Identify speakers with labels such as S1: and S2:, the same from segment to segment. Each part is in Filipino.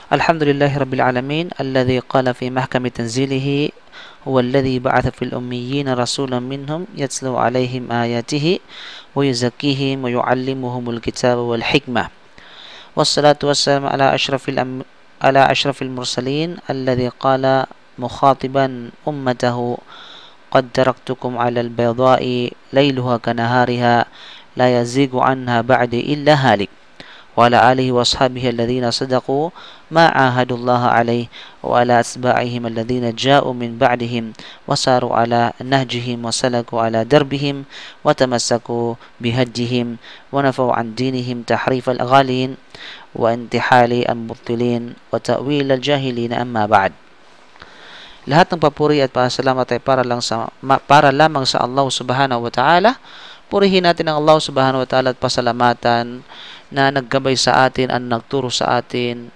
S1: Alhamdulillahi Rabbil Alamin, alladhi qala fi mahkami tanzilihi, huwa alladhi ba'atha fil ummiyina rasulan minhum, yatslu alayhim ayatihi, wa yuzakkihim, wa yu'allimuhumul kitaba wal hikmah. Wassalatu wassalamu ala ashrafil mursalin, alladhi qala mukhatiban ummatahu, qad taraktukum ala al-bayda'i layluha kanahariha, la yazigu anha ba'di illa halik. وعلى آله وأصحابه الذين صدقوا ما عاهدوا الله عليه وعلى أتباعهم الذين جاءوا من بعدهم وساروا على نهجهم وسلكوا على دربهم وتمسكوا بهديهم ونفوا عن دينهم تحريف الغالين وانتحال المبطلين وتأويل الجاهلين. أما بعد. Lahat ng papuri at pasalamat ay para lamang sa Allah Subhanahu wa Ta'ala. Purihin natin ang Allah Subhanahu wa Ta'ala at pasalamatan na naggabay sa atin at nagturo sa atin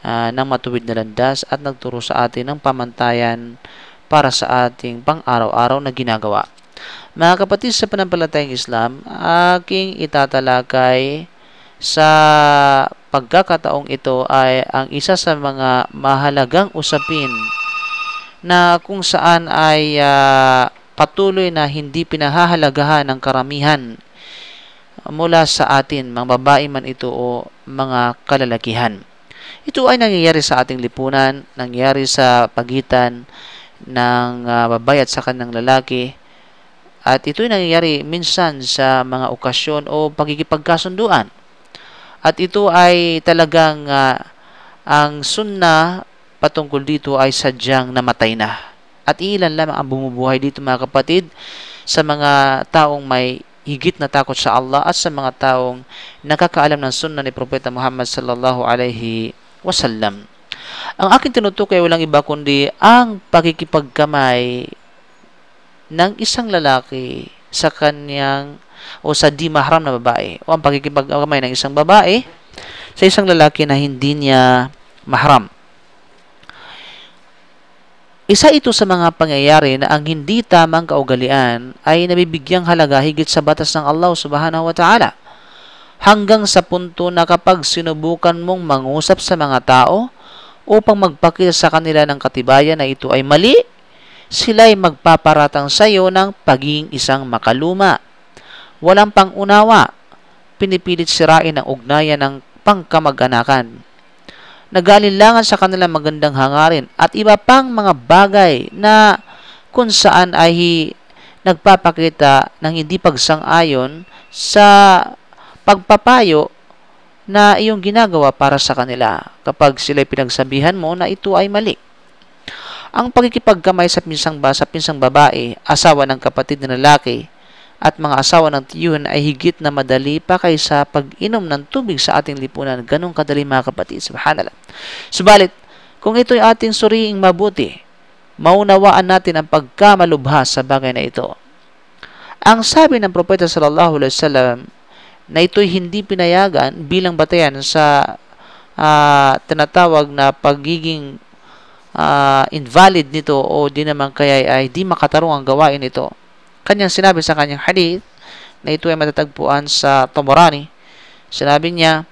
S1: ng matuwid na landas at nagturo sa atin ng pamantayan para sa ating pang-araw-araw na ginagawa. Mga kapatid sa pananampalatayang Islam, aking itatalakay sa pagkakataong ito ay ang isa sa mga mahalagang usapin na kung saan ay patuloy na hindi pinahahalagahan ng karamihan mula sa atin, mga babae man ito o mga kalalakihan. Ito ay nangyayari sa ating lipunan, nangyayari sa pagitan ng babae at sa kanyang lalaki, at ito ay nangyayari minsan sa mga okasyon o pagkikipagkasunduan. At ito ay talagang ang sunna patungkol dito ay sadyang namatay na. At ilan lamang ang bumubuhay dito, mga kapatid, sa mga taong may higit na takot sa Allah at sa mga taong nakakaalam ng sunna ni Propeta Muhammad sallallahu alaihi wasallam. Ang aking tinutukoy ay walang iba kundi ang pakikipagkamay ng isang lalaki sa kanyang o sa di mahram na babae, o ang pakikipagkamay ng isang babae sa isang lalaki na hindi niya mahram. Isa ito sa mga pangyayari na ang hindi tamang kaugalian ay nabibigyang halaga higit sa batas ng Allah Subhanahu wa Ta'ala. Hanggang sa punto na kapag sinubukan mong mangusap sa mga tao upang magpakita sa kanila ng katibayan na ito ay mali, sila ay magpaparatang sa iyo ng pagiging isang makaluma. Walang pangunawa, pinipilit sirain ang ugnayan ng pangkamag-anakan. Nag-aalinlangan sa kanilang magandang hangarin at iba pang mga bagay na kung saan ay nagpapakita ng hindi pagsang-ayon sa pagpapayo na iyong ginagawa para sa kanila kapag sila'y pinagsabihan mo na ito ay mali. Ang pagkikipagkamay sa pinsang babae, asawa ng kapatid na lalaki, at mga asawa ng tiyuhan ay higit na madali pa kaysa pag-inom ng tubig sa ating lipunan. Ganong kadali, mga kapatid. Subhanallah. Subalit, kung ito'y ating suriing mabuti, maunawaan natin ang pagkamalubha sa bagay na ito. Ang sabi ng Propeta sallallahu alaihi wasallam na ito'y hindi pinayagan bilang batayan sa tinatawag na pagiging invalid nito o di naman kaya ay di makatarong ang gawain ito. Kanyang sinabi sa kanyang hadith na ito ay matatagpuan sa Tabarani. Sinabi niya,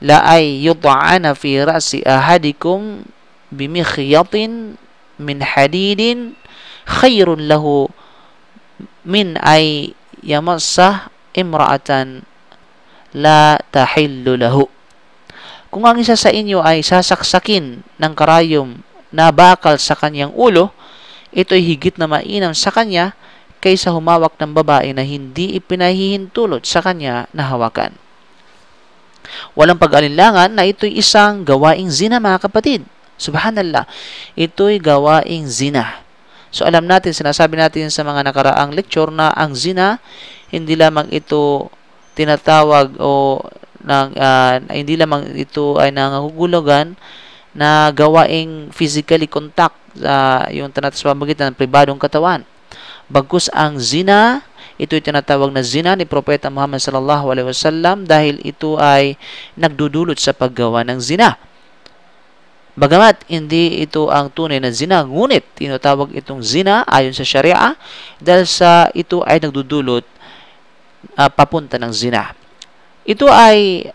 S1: la ay yud'ana fi ra'si ahadikum bimikhyatin min hadidin khairun lahu min ay yamassa imra'atan la tahillu lahu. Kung ang isa sa inyo ay sasaksakin ng karayom na bakal sa kanyang ulo, ito'y higit na mainam sa kanya kaysa humawak ng babae na hindi ipinahihintulot sa kanya na hawakan. Walang pag-alinlangan na ito'y isang gawaing zina, mga kapatid. Subhanallah, ito'y gawaing zina. So alam natin, sinasabi natin sa mga nakaraang lecture na ang zina, hindi lamang ito tinatawag o hindi lamang ito ay nangangahulugan na gawaing physically contact, yung tinatawag ng pribadong katawan. Bagkus ang zina, ito'y tinatawag na zina ni Propeta Muhammad sallallahu alaihi wasallam dahil ito ay nagdudulot sa paggawa ng zina. Bagamat hindi ito ang tunay na zina, ngunit tinatawag itong zina ayon sa Sharia dahil sa ito ay nagdudulot papunta ng zina. Ito ay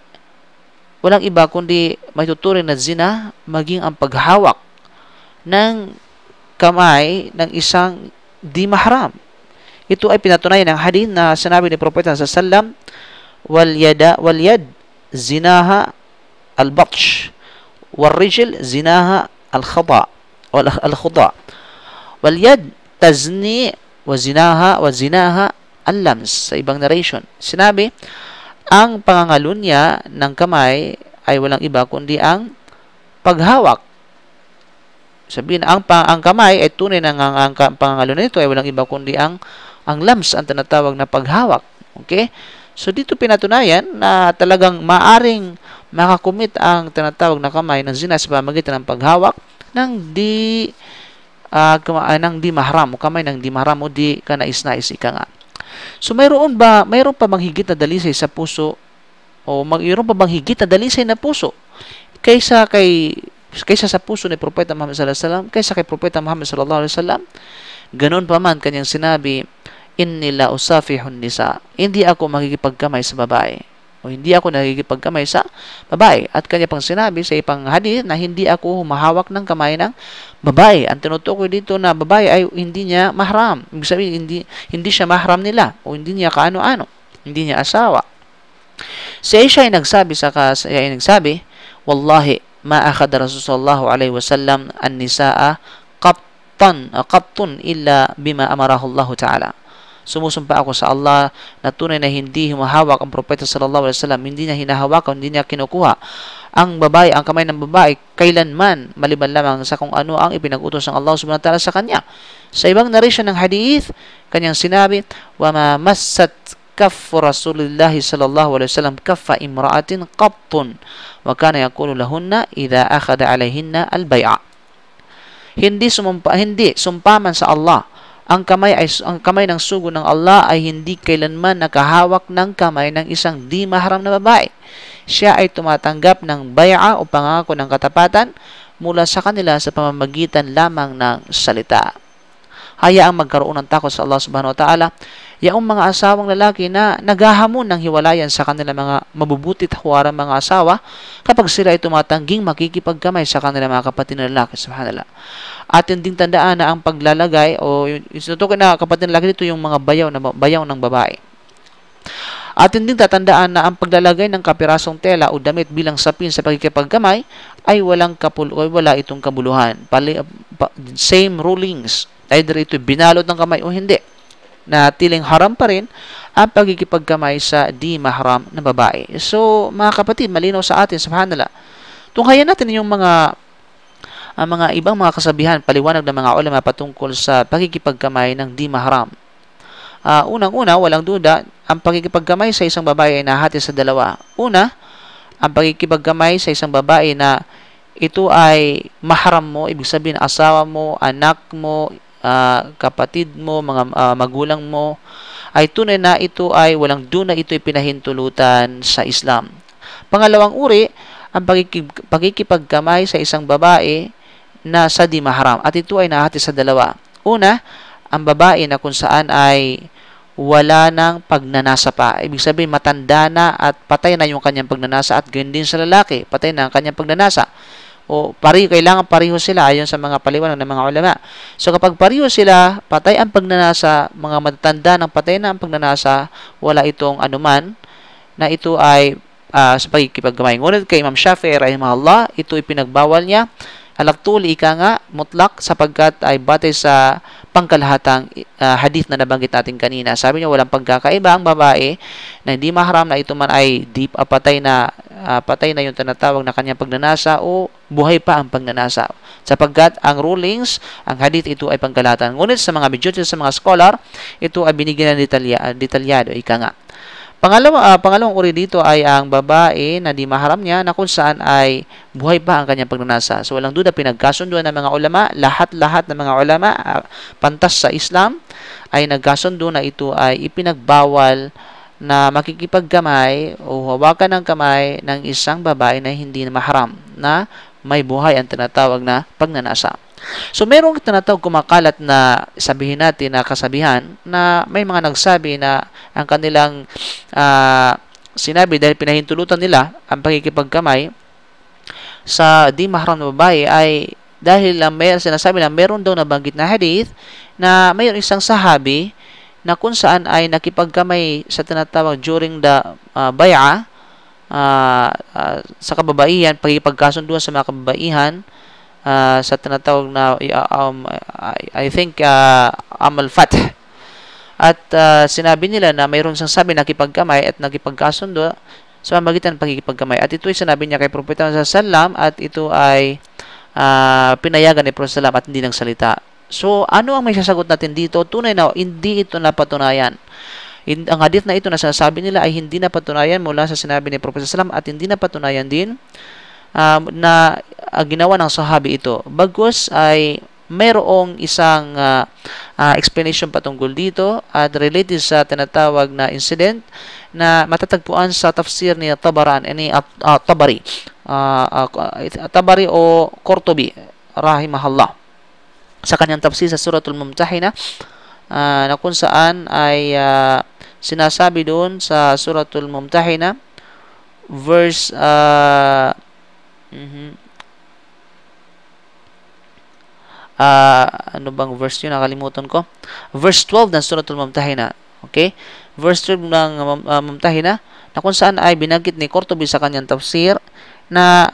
S1: walang iba kundi may tuturing na zina maging ang paghawak ng kamay ng isang di mahram. Ito ay pinatunayan ng hadith na sinabi ni Propeta sallallahu alaihi wasallam, wal yad zinaha al-batsh wal rijl zinaha al-khata wal al-khuda wal yad tazni wa zinaha al-lams. Sa ibang narration, sinabi ang pangangalunya ng kamay ay walang iba kundi ang paghawak. Sabihin, ang kamay ay tunay na ang pangangalo nito ay walang iba kundi ang lams, ang tinatawag na paghawak. Okay? So, dito pinatunayan na talagang maaring makakumit ang tinatawag na kamay ng zina sa pamamagitan ng paghawak ng di mahram o kamay ng di mahram o di kanais-nais ika nga. So, mayroon pa bang higit na dalisay sa puso o mayroon pa bang higit na dalisay na puso kaysa sa puso ni Propeta Muhammad sallallahu alaihi wasallam, kaysa kay Propeta Muhammad sallallahu alaihi wasallam? Ganun pa man kanyang sinabi, inni la usafihun nisa, hindi ako makikipagkamay sa babae o hindi ako nakikipagkamay sa babae. At kanya pang sinabi sa ipang hadith na hindi ako humahawak ng kamay ng babae. Ang tinutukoy dito na babae ay hindi niya mahram. Ibig sabihin, hindi siya mahram nila o hindi niya kaano-ano, hindi niya asawa. Si Aisha ay nagsabi wallahi ma akhadha Rasulullah alaihi wasallam an-nisaa qattun illa bima amarahu Allah Ta'ala. Sumusumpa ako sa Allah na tunay na hindi humahawak ang Propeta sallallahu alaihi wasallam, hindi niya hinahawakan, hindi niya kinukuha ang kamay ng babae kailanman maliban lamang sa kung ano ang ipinag-utos ng Allah subhanahu wa ta'ala sa kanya. Sa ibang narration ng hadith, kanyang sinabi, wa ma massat kaffu Rasulillah sallallahu alaihi wasallam kaffa imra'atin qattun wa kana yaqulu lahunna idza akhadha alaihinna al-bay'a. Hindi sumpaman sa Allah ang kamay ng sugo ng Allah ay hindi kailanman nakahawak ng kamay ng isang di mahram na babae. Siya ay tumatanggap ng bay'a o pangako ng katapatan mula sa kanila sa pamamagitan lamang ng salita. Hayaang magkaroon ng takot sa Allah subhanahu wa ta'ala yaong mga asawang lalaki na naghahamon ng hiwalayan sa kanilang mga mabubuti at huwarang mga asawa kapag sila ay tumatangging makikipagkamay sa kanilang mga kapatid na lalaki. Subhanallah. At hindi tandaan na ang paglalagay o itutukoy na kapatid na lalaki dito yung mga bayaw ng babae. At hindi tatandaan na ang paglalagay ng kapirasong tela o damit bilang sapin sa pagkikipagkamay ay wala itong kabuluhan. Same rulings. Either ito binalot ng kamay o hindi. Na tiling haram pa rin ang pagkikipagkamay sa di mahram na babae. So, mga kapatid, malinaw sa atin, subhanallah. Tunghayan natin yung mga ibang mga kasabihan, paliwanag ng mga ulama patungkol sa pagkikipagkamay ng di mahram. Unang-una, walang duda, ang pagkikipagkamay sa isang babae ay nahati sa dalawa. Una, ang pagkikipagkamay sa isang babae na ito ay mahram mo, ibig sabihin asawa mo, anak mo, kapatid mo, mga magulang mo, ay tunay na ito ay walang duna, ito ay pinahintulutan sa Islam. Pangalawang uri, ang pagkikipagkamay sa isang babae na sa di mahram, at ito ay nahati sa dalawa. Una, ang babae na kung saan ay wala ng pagnanasa pa. Ibig sabihin, matanda na at patay na yung kanyang pagnanasa, at ganyan din sa lalaki, patay na ang kanyang pagnanasa. O kailangan pareho sila ayon sa mga paliwanag ng mga ulama. So kapag pareho sila, patay ang pagnanasa, mga matatanda ng patay na ang pagnanasa, wala itong anuman na ito ay sa pagkikipagkamay. Ngunit kay Imam Shafi'i rahimahullah, ito ipinagbawal niya halaktuli ika nga mutlak sapagkat ay batay sa pangkalahatang hadith na nabanggit natin kanina. Sabi niya walang pagkakaiba ang babae na hindi mahram na ito man ay patay na yung tinatawag na kanyang pagnanasa o buhay pa ang pagnanasa. Sapagkat ang rulings, ang hadith ito ay pangkalahatan. Ngunit sa mga medyo sa mga scholar, ito ay binigyan ng detalyado ika nga. Pangalawang uri dito ay ang babae na di mahram niya na kung saan ay buhay pa ang kanyang pagnanasa. So walang duda, pinagkasunduan ng mga ulama, lahat ng mga ulama, pantas sa Islam, ay nagkasundo na ito ay ipinagbawal na makikipagkamay o hawakan ng kamay ng isang babae na hindi mahram na may buhay ang tinatawag na pagnanasa. So, merong tinatawag kumakalat na sabihin natin na kasabihan na may mga nagsabi na ang kanilang sinabi dahil pinahintulutan nila ang pakikipagkamay sa di mahram na babae ay dahil may sinasabi na meron daw nabanggit na hadith na mayroon isang sahabi na kung saan ay nakipagkamay sa tinatawag during the bay'a sa kababaihan, pagkikipagkasundo sa mga kababaihan sa tinatawag na I think Amal Fath. At sinabi nila na mayroon siyang sabi nakipagkamay at nakipagkasundo sa pamamagitan ng pagkikipagkamay. At ito ay sinabi niya kay Propeta sallam at ito ay pinayagan ni Propeta sallam at hindi nang salita. So, ano ang may sasagot natin dito? Tunay na hindi ito napatunayan. Ang hadith na ito na sinasabi nila ay hindi napatunayan mula sa sinabi ni Propeta sallam at hindi napatunayan din na ginawa ng sahabi ito. Bagkus ay mayroong isang explanation patungkol dito at related sa tinatawag na incident na matatagpuan sa tafsir ni Tabari o Qurtubi rahimahullah sa kanyang tafsir sa Suratul Mumtahina na kung saan ay sinasabi doon sa Suratul Mumtahina verse ano bang verse yun? Nakalimutan ko. Verse 12 ng Suratul Mumtahina. Okay? Verse 12 ng Mumtahina na kung saan ay binanggit ni Qurtubi sa kanyang tafsir na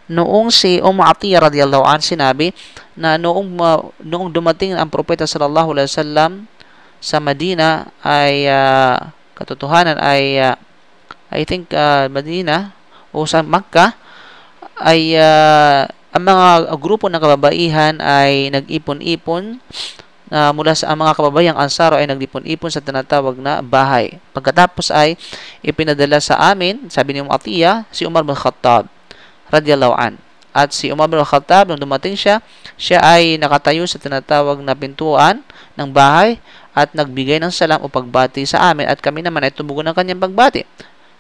S1: noong si Atiyah radiyallahu anha sinabi na noong dumating ang propeta sallallahu alaihi wasallam sa Madina ay katotohanan ay I think Madina o sa Makkah ay ang mga grupo ng kababaihan ay nag-ipon-ipon mula sa mga kababayang Ansaro ay nag-ipon-ipon sa tinatawag na bahay. Pagkatapos ay ipinadala sa amin, sabi ni Atiyah, si Umar bin Khattab radiyallahu an. At si Umar bin Khattab, nung dumating siya ay nakatayo sa tinatawag na pintuan ng bahay at nagbigay ng salam o pagbati sa amin at kami naman ay tumugon ng kanyang pagbati.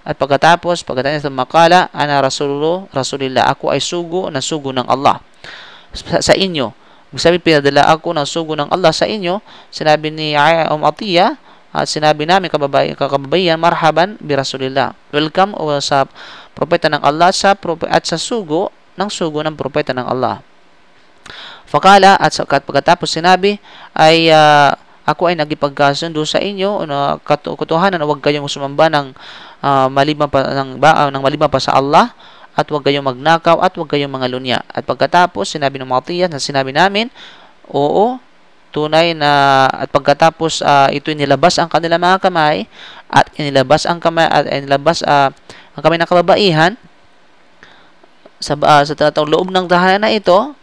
S1: At pagkatapos ng makala, ana Rasulillah, ako ay sugo na sugo ng Allah sa inyo. Sabi, pinadala ako ng sugo ng Allah sa inyo. Sinabi ni Atiyah at sinabi namin kababayan, marhaban bi Rasulillah. Welcome sa propeta ng Allah at sa sugo ng propeta ng Allah. Fakala at pagkatapos sinabi ay ako ay nagipagkasundo sa inyo na katotohanan na huwag kayong sumamba ng maliban pa sa Allah at huwag kayong magnakaw at huwag kayong mangalunya. At pagkatapos sinabi ng Atiyah na sinabi namin, oo, tunay na at pagkatapos ito nilabas ang kanilang mga kamay at inilabas ang kamay ang kamay ng kababaihan sa tinatawag loob ng tahanan na ito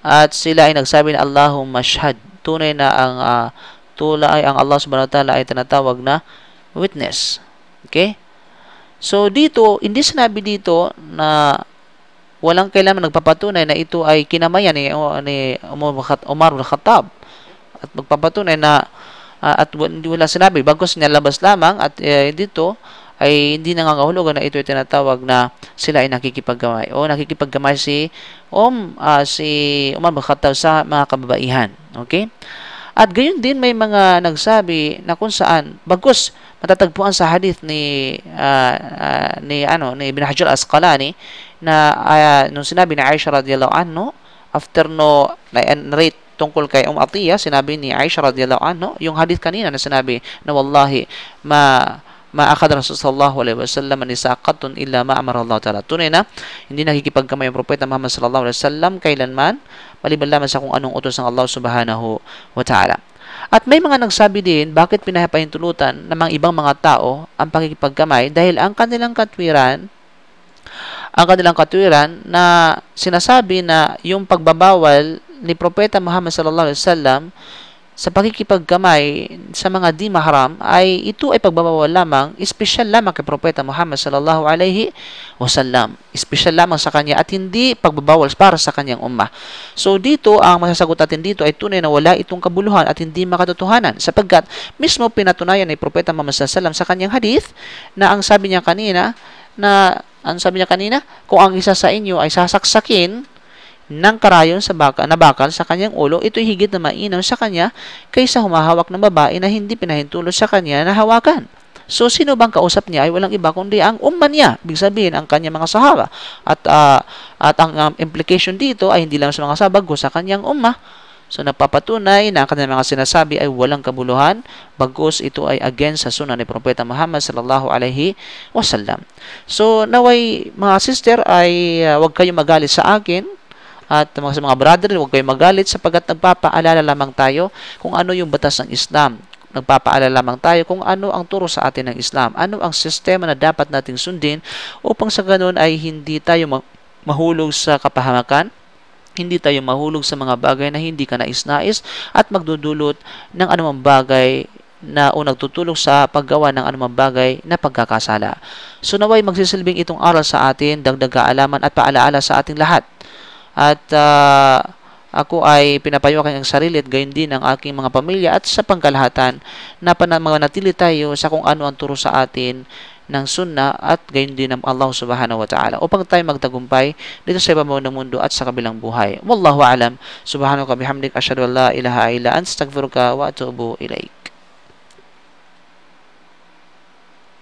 S1: at sila ay nagsabi na Allahumma shahad. Tunay na ang Allah subhanahu wa ta'ala ay tinatawag na witness. Okay? So dito, hindi sinabi dito na walang kailangan nagpapatunay na ito ay kinamayan ni Umar bin Khattab at magpapatunay na at wala sinabi bagkus nilabas lamang at dito ay hindi nangangahulugan na ito ay tinatawag na sila ay nakikipaggamay o nakikipaggamay si Umar bin Khattab sa mga kababaihan. Okay? At gayon din may mga nagsabi na kung saan bagkus matatagpuan sa hadith ni Ibn Hajar Asqalani na nung sinabi ni Aisha radhiyallahu anha after narrate tungkol kay Atiyah, sinabi ni Aisha radhiyallahu anha yung hadith kanina na sinabi na wallahi ma akad Rasulullah sallallahu alaihi wasallam nisaqatun illa ma amara Allah ta'ala. Tunay na hindi nakikipagkamay ang propeta Muhammad sallallahu alaihi wasallam kailanman maliban lamang sa kung anong utos ng Allah subhanahu wa ta'ala. At may mga nagsabi din bakit pinahintulutan ng mga ibang mga tao ang pakikipagkamay dahil ang kanilang katwiran na sinasabi na yung pagbabawal ni propeta Muhammad sallallahu alaihi wasallam sa pakikipagkamay sa mga di mahram ay ito ay pagbabawal lamang, espesyal lamang kay propeta Muhammad sallallahu alaihi wasallam. Espesyal lamang sa kanya at hindi pagbabawal para sa kanyang ummah. So dito, ang masasagot natin dito ay tunay na wala itong kabuluhan at hindi makatotohanan sapagkat mismo pinatunayan ni propeta Muhammad sallallahu alaihi wasallam sa kanyang hadith na ang sabi niya kanina kung ang isa sa inyo ay sasaksakin ng karayon na bakal sa kanyang ulo, ito'y higit na mainam sa kanya kaysa humahawak ng babae na hindi pinahintulot sa kanya na hawakan. So, sino bang kausap niya ay walang iba kundi ang umma niya. Ibig sabihin, ang kanyang mga sahaba. At ang implication dito ay hindi lang sa mga sahaba, bagkus sa kanyang umma. So, napapatunay na ang kanyang mga sinasabi ay walang kabuluhan, bagkus ito ay against sa sunnah ni Propeta Muhammad sallallahu alaihi wasallam. So, naway mga sister ay huwag kayong magalit sa akin, at sa mga brother, huwag kayong magalit sapagkat nagpapaalala lamang tayo kung ano yung batas ng Islam. Nagpapaalala lamang tayo kung ano ang turo sa atin ng Islam, ano ang sistema na dapat nating sundin upang sa ganun ay hindi tayo mahulog sa kapahamakan, hindi tayo mahulog sa mga bagay na hindi ka nais-nais at magdudulot ng anumang bagay na o nagtutulong sa paggawa ng anumang bagay na pagkakasala. So naway magsisilbing itong aral sa atin, dagdag kaalaman at paalaala sa ating lahat. At ako ay pinapayuhan ang sarili at gayon din ang aking mga pamilya at sa pangkalahatan na manatili tayo sa kung ano ang turo sa atin ng sunnah at gayon din ng Allah subhanahu wa ta'ala upang tayo magtagumpay dito sa ibabaw ng mundo at sa kabilang buhay. Wallahu alam. Subhanaka bihamdik, asyhadu an la ilaha illa anta, astaghfiruka wa atubu ilaik.